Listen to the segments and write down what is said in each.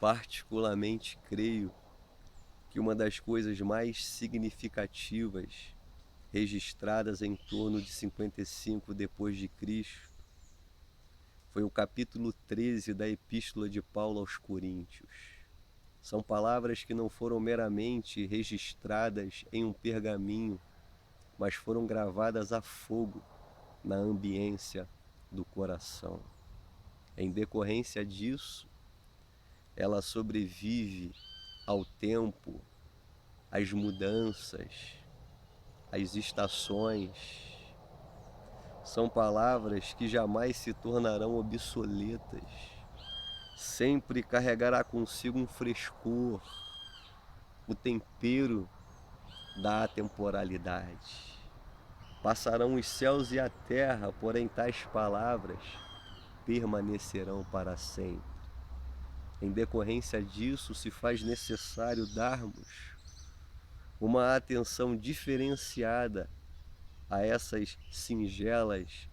particularmente creio que uma das coisas mais significativas registradas em torno de 55 depois de Cristo foi o capítulo 13 da Epístola de Paulo aos Coríntios. São palavras que não foram meramente registradas em um pergaminho, mas foram gravadas a fogo na ambiência do coração. Em decorrência disso, ela sobrevive ao tempo, às mudanças, às estações. São palavras que jamais se tornarão obsoletas. Sempre carregará consigo um frescor, o tempero da atemporalidade. Passarão os céus e a terra, porém tais palavras permanecerão para sempre. Em decorrência disso, se faz necessário darmos uma atenção diferenciada a essas singelas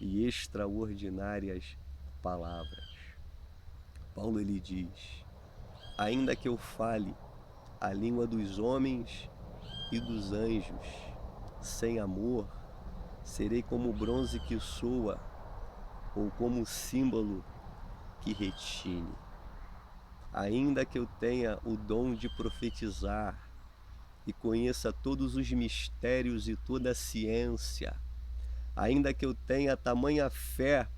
e extraordinárias palavras. Paulo ele diz: ainda que eu fale a língua dos homens e dos anjos, sem amor, serei como o bronze que soa, ou como o símbolo que retine. Ainda que eu tenha o dom de profetizar e conheça todos os mistérios e toda a ciência, ainda que eu tenha tamanha fé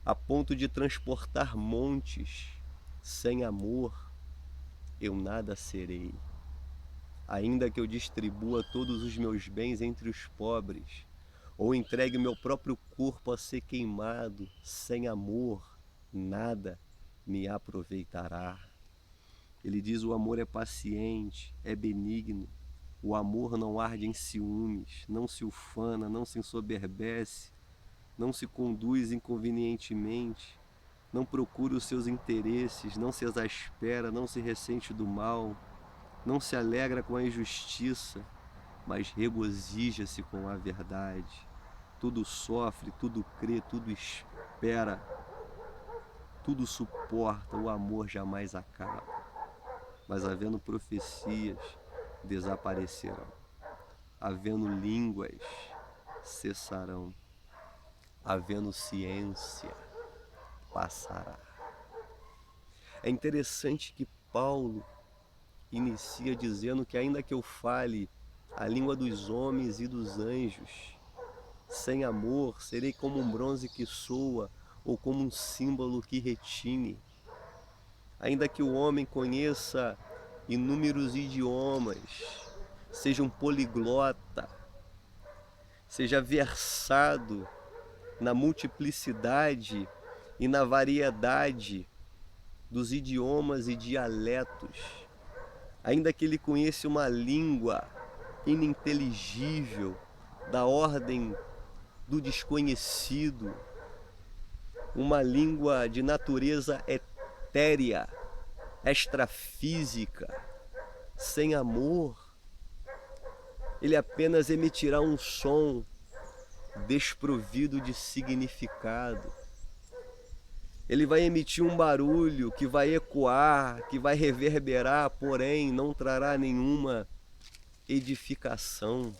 a ponto de transportar montes, sem amor eu nada serei. Ainda que eu distribua todos os meus bens entre os pobres, ou entregue meu próprio corpo a ser queimado, sem amor nada me aproveitará. Ele diz: o amor é paciente, é benigno, o amor não arde em ciúmes, não se ufana, não se ensoberbece, não se conduz inconvenientemente, não procura os seus interesses, não se exaspera, não se ressente do mal, não se alegra com a injustiça, mas regozija-se com a verdade. Tudo sofre, tudo crê, tudo espera, tudo suporta, o amor jamais acaba. Mas havendo profecias, desaparecerão. Havendo línguas, cessarão. Havendo ciência, passará. É interessante que Paulo inicia dizendo que ainda que eu fale a língua dos homens e dos anjos, sem amor, serei como um bronze que soa ou como um símbolo que retine. Ainda que o homem conheça inúmeros idiomas, seja um poliglota, seja versado na multiplicidade e na variedade dos idiomas e dialetos, ainda que ele conheça uma língua ininteligível, da ordem do desconhecido, uma língua de natureza etérea, extrafísica, sem amor, ele apenas emitirá um som desprovido de significado. Ele vai emitir um barulho que vai ecoar, que vai reverberar, porém não trará nenhuma edificação.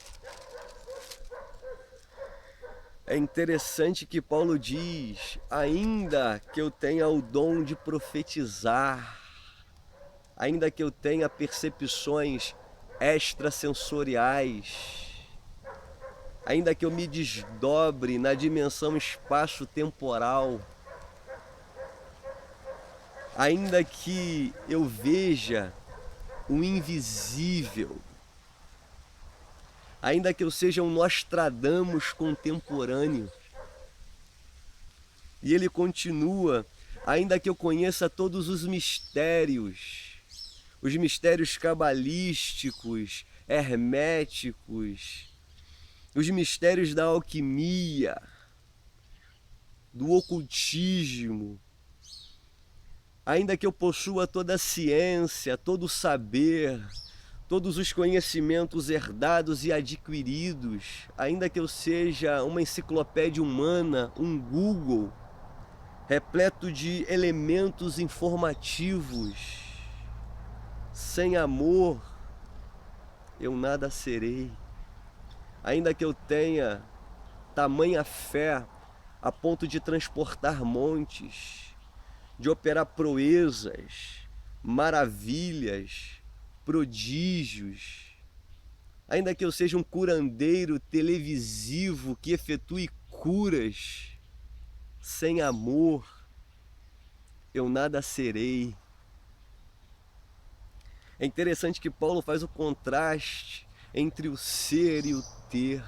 É interessante que Paulo diz: ainda que eu tenha o dom de profetizar, ainda que eu tenha percepções extrasensoriais, ainda que eu me desdobre na dimensão espaço-temporal, ainda que eu veja o invisível, ainda que eu seja um Nostradamus contemporâneo. E ele continua: ainda que eu conheça todos os mistérios cabalísticos, herméticos, os mistérios da alquimia, do ocultismo, ainda que eu possua toda a ciência, todo o saber, todos os conhecimentos herdados e adquiridos, ainda que eu seja uma enciclopédia humana, um Google, repleto de elementos informativos, Sem amor, eu nada serei. Ainda que eu tenha tamanha fé a ponto de transportar montes, de operar proezas, maravilhas, prodígios, ainda que eu seja um curandeiro televisivo que efetue curas, sem amor, eu nada serei. É interessante que Paulo faz o contraste entre o ser e o ter.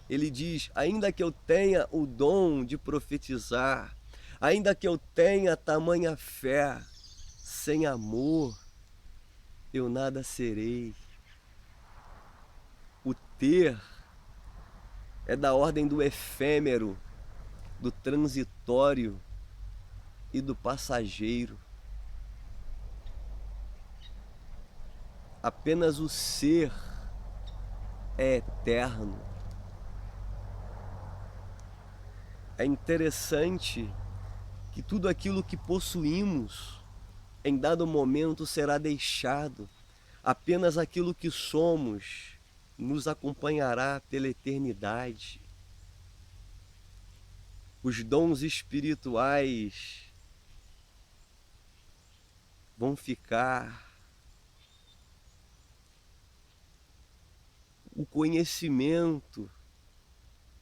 Ele diz: ainda que eu tenha o dom de profetizar, ainda que eu tenha tamanha fé, sem amor, eu nada serei. O ter é da ordem do efêmero, do transitório e do passageiro. Apenas o ser é eterno. É interessante que tudo aquilo que possuímos em dado momento será deixado. Apenas aquilo que somos nos acompanhará pela eternidade. Os dons espirituais vão ficar. O conhecimento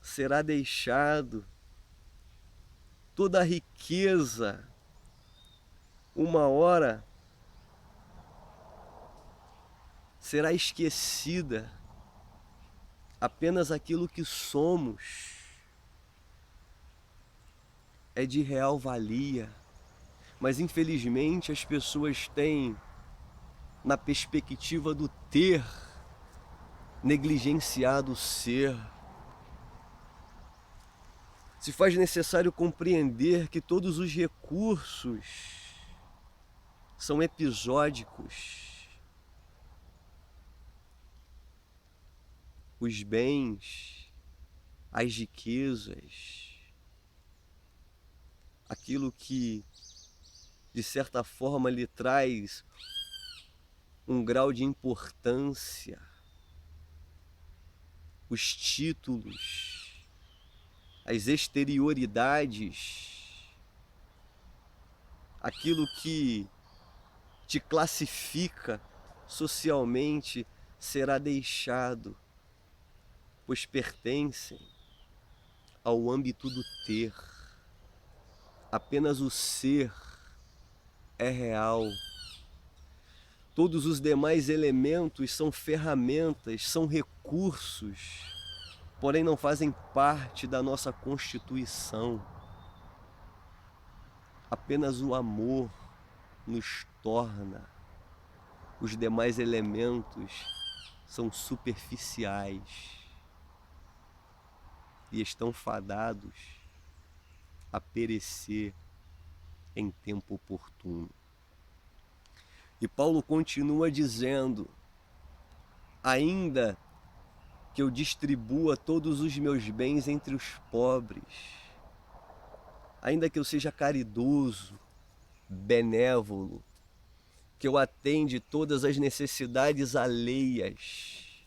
será deixado. Toda a riqueza, uma hora, será esquecida. Apenas aquilo que somos é de real valia. Mas infelizmente as pessoas têm, na perspectiva do ter, negligenciado o ser. Se faz necessário compreender que todos os recursos são episódicos. Os bens, as riquezas, aquilo que de certa forma lhe traz um grau de importância, os títulos, as exterioridades, aquilo que te classifica socialmente será deixado, pois pertencem ao âmbito do ter. Apenas o ser é real. Todos os demais elementos são ferramentas, são recursos, porém não fazem parte da nossa constituição. Apenas o amor nos torna. Os demais elementos são superficiais e estão fadados a perecer em tempo oportuno. E Paulo continua dizendo: ainda que eu distribua todos os meus bens entre os pobres, ainda que eu seja caridoso, benévolo, que eu atende todas as necessidades alheias,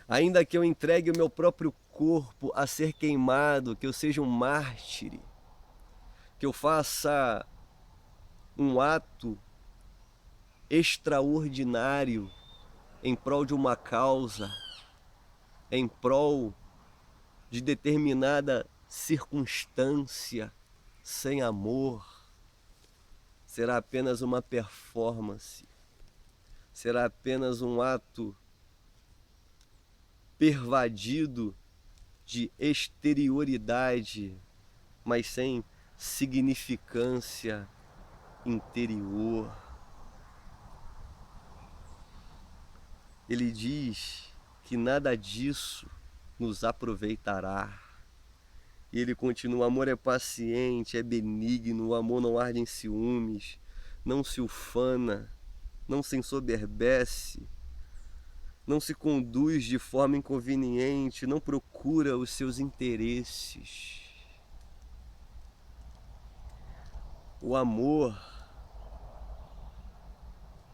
ainda que eu entregue o meu próprio corpo a ser queimado, que eu seja um mártir, que eu faça um ato extraordinário em prol de uma causa, em prol de determinada circunstância, sem amor, será apenas uma performance, será apenas um ato pervadido de exterioridade, mas sem significância interior. Ele diz que nada disso nos aproveitará. E ele continua: o amor é paciente, é benigno, o amor não arde em ciúmes, não se ufana, não se ensoberbece, não se conduz de forma inconveniente, não procura os seus interesses. O amor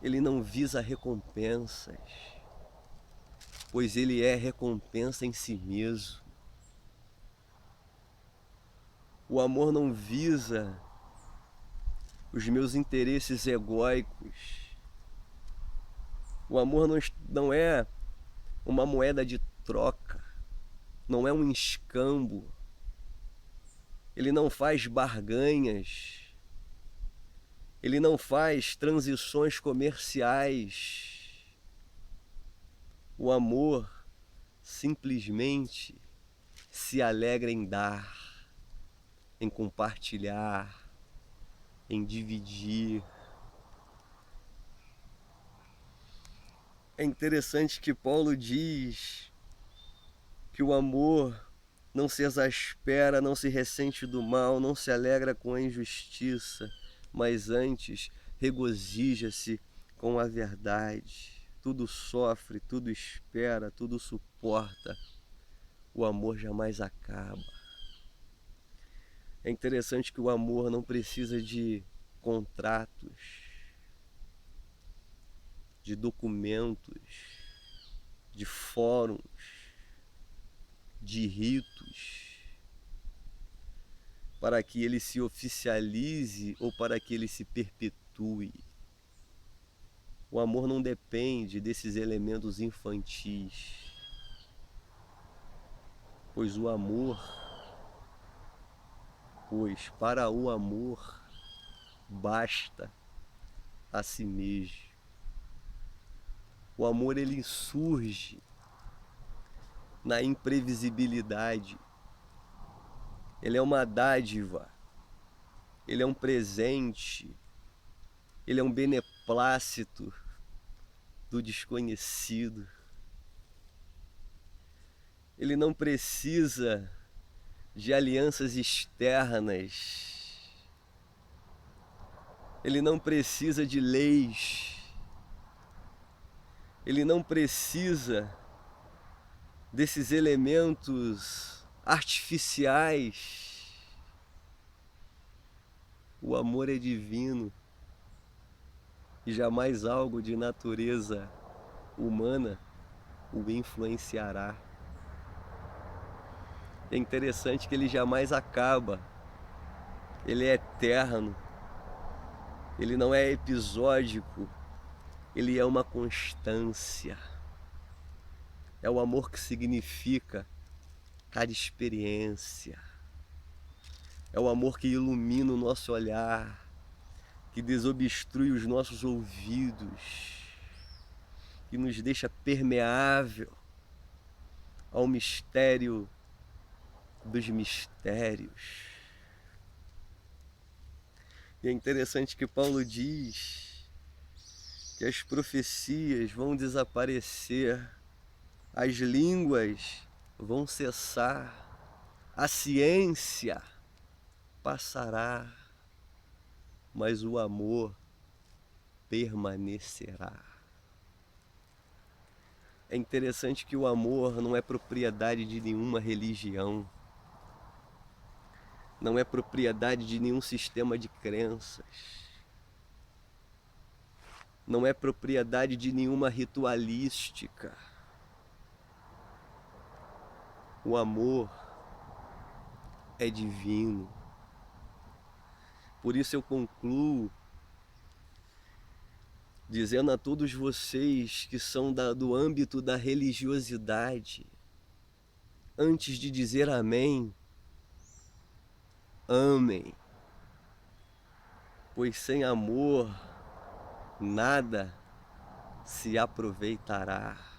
ele não visa recompensas, pois ele é recompensa em si mesmo. O amor não visa os meus interesses egóicos. O amor não é uma moeda de troca, não é um escambo. Ele não faz barganhas, ele não faz transições comerciais. O amor simplesmente se alegra em dar, em compartilhar, em dividir. É interessante que Paulo diz que o amor não se exaspera, não se ressente do mal, não se alegra com a injustiça, mas antes regozija-se com a verdade. Tudo sofre, tudo espera, tudo suporta. O amor jamais acaba. É interessante que o amor não precisa de contratos, de documentos, de fóruns, de ritos, para que ele se oficialize ou para que ele se perpetue. O amor não depende desses elementos infantis, pois para o amor basta a si mesmo. O amor ele surge na imprevisibilidade. Ele é uma dádiva, ele é um presente, ele é um beneplácito do desconhecido. Ele não precisa de alianças externas. Ele não precisa de leis. Ele não precisa desses elementos artificiais. O amor é divino e jamais algo de natureza humana o influenciará. É interessante que ele jamais acaba, ele é eterno, ele não é episódico, ele é uma constância. É o amor que significa cada experiência. É o amor que ilumina o nosso olhar, que desobstrui os nossos ouvidos, que nos deixa permeável ao mistério dos mistérios. E é interessante que Paulo diz que as profecias vão desaparecer, as línguas vão cessar, a ciência passará, mas o amor permanecerá. É interessante que o amor não é propriedade de nenhuma religião, não é propriedade de nenhum sistema de crenças, não é propriedade de nenhuma ritualística. O amor é divino. Por isso eu concluo dizendo a todos vocês que são do âmbito da religiosidade, antes de dizer amém, amem, pois sem amor nada se aproveitará.